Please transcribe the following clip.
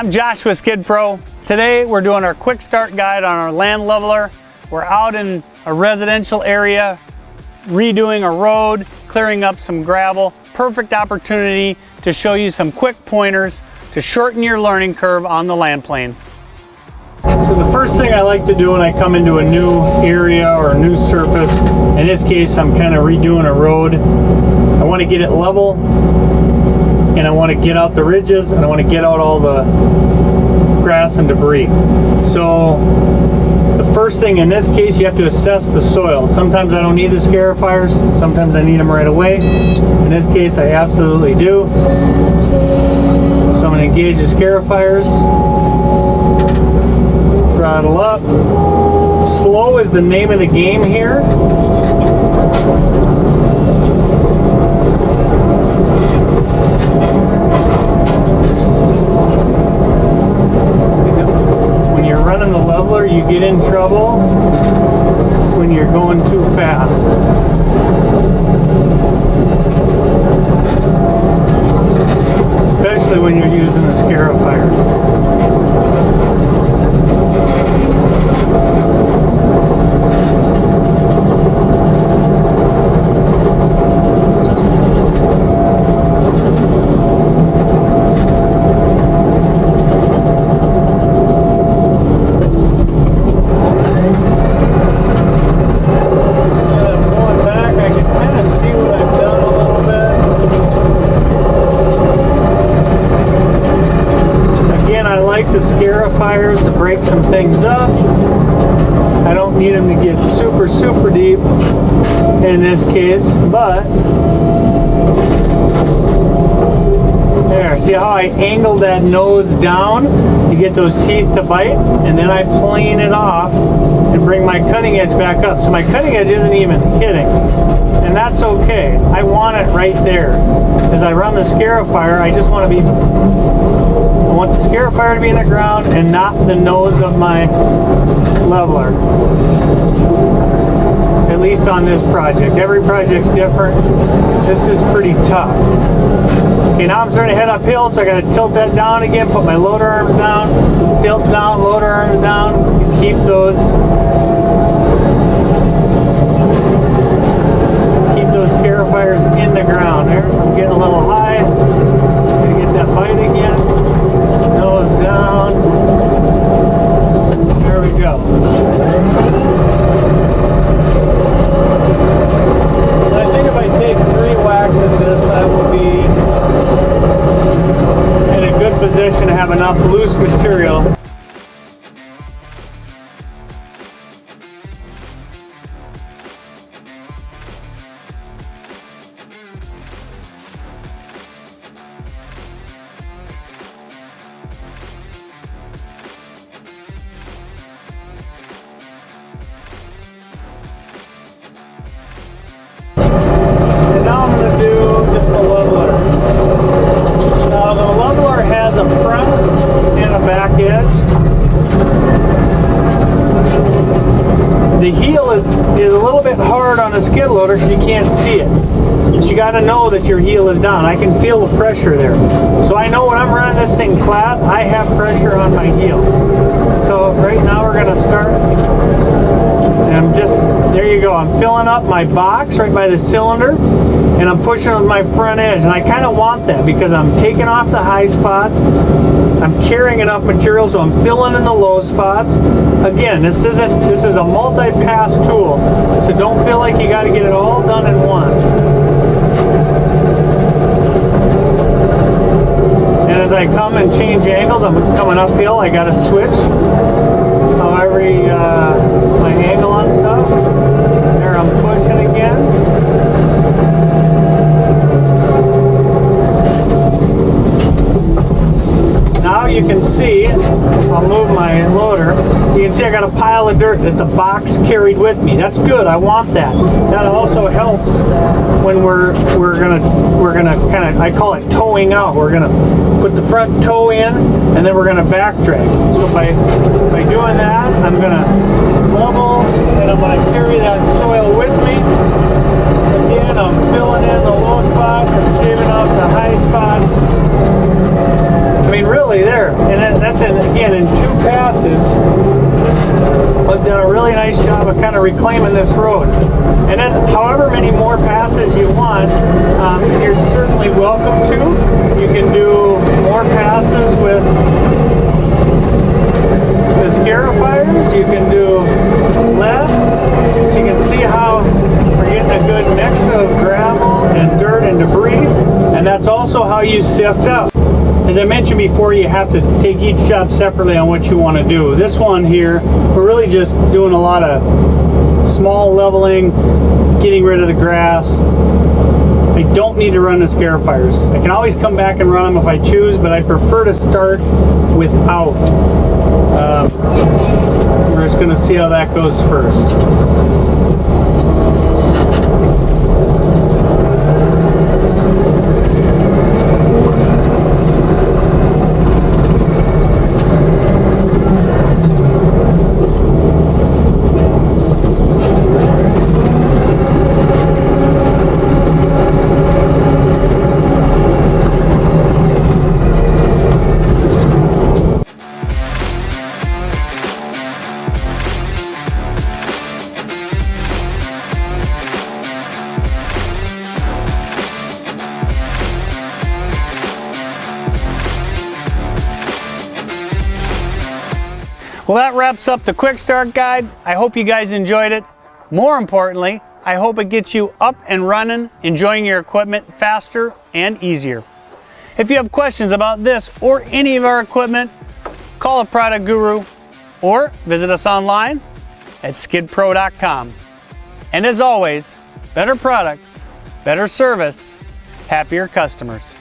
I'm Josh with Skid Pro. Today we're doing our quick start guide on our land leveler. We're out in a residential area, redoing a road, clearing up some gravel. Perfect opportunity to show you some quick pointers to shorten your learning curve on the land plane. So the first thing I like to do when I come into a new area or a new surface, in this case I'm kind of redoing a road, I want to get it level and I want to get out the ridges and I want to get out all the grass and debris. So the first thing in this case, you have to assess the soil. Sometimes I don't need the Scarifiers, sometimes I need them right away. In this case I absolutely do. So I'm going to engage the Scarifiers. Throttle up. Slow is the name of the game here. When you're running the leveler, you get in trouble when you're going too fast. Especially when you're using the Scarifiers. The Scarifiers to break some things up. I don't need them to get super deep in this case, but there, see how I angled that nose down to get those teeth to bite, and then I plane it off and bring my cutting edge back up. So my cutting edge isn't even hitting, and that's okay. I want it right there. As I run the Scarifier, I just want to be, I want the Scarifier to be in the ground and not the nose of my leveler. At least on this project. Every project's different. This is pretty tough. Okay, now I'm starting to head uphill, so I got to tilt that down again, put my loader arms down, tilt down, loader arms down to keep those Scarifiers in the ground. There, I'm getting a little high. Gonna get that bite again. Nose down. There we go. I think if I take 3 whacks at this, I will be in a good position to have enough loose material. The heel is a little bit hard on a skid loader because you can't see it. But you got to know that your heel is down. I can feel the pressure there. So I know when I'm running this thing flat, I have pressure on my heel. So right now we're going to start. And I'm just, there you go. I'm filling up my box right by the cylinder. And I'm pushing with my front edge. And I kind of want that because I'm taking off the high spots. I'm carrying enough material, so I'm filling in the low spots. Again, this is a multi-pass tool, so don't feel like you got to get it all done in one. And as I come and change angles, I'm coming uphill, I got to switch however my angle on stuff. There, I'm pushing again. Now you can see, I'll move my loader, you can see I got a pile of dirt that the box carried with me. That's good, I want that. That also helps when we're gonna kind of, I call it towing out. We're gonna put the front toe in and then we're gonna backtrack. So by doing that, I'm gonna level and I'm gonna carry that soil with me. Again, I'm filling in the low spots, I'm shaving off the high spots. I mean, mean, really there. And that's again in 2 passes. I've done a really nice job of kind of reclaiming this road. And then however many more passes you want, you're certainly welcome to. You can do more passes with the Scarifiers. You can do less. So you can see how we're getting a good mix of gravel and dirt and debris. And that's also how you sift out. As I mentioned before, you have to take each job separately on what you want to do. This one here, we're really just doing a lot of small leveling, getting rid of the grass. I don't need to run the Scarifiers. I can always come back and run them if I choose, but I prefer to start without. We're just going to see how that goes first. Well, that wraps up the quick start guide. I hope you guys enjoyed it. More importantly, I hope it gets you up and running, enjoying your equipment faster and easier. If you have questions about this or any of our equipment, call a product guru or visit us online at skidpro.com. And as always, better products, better service, happier customers.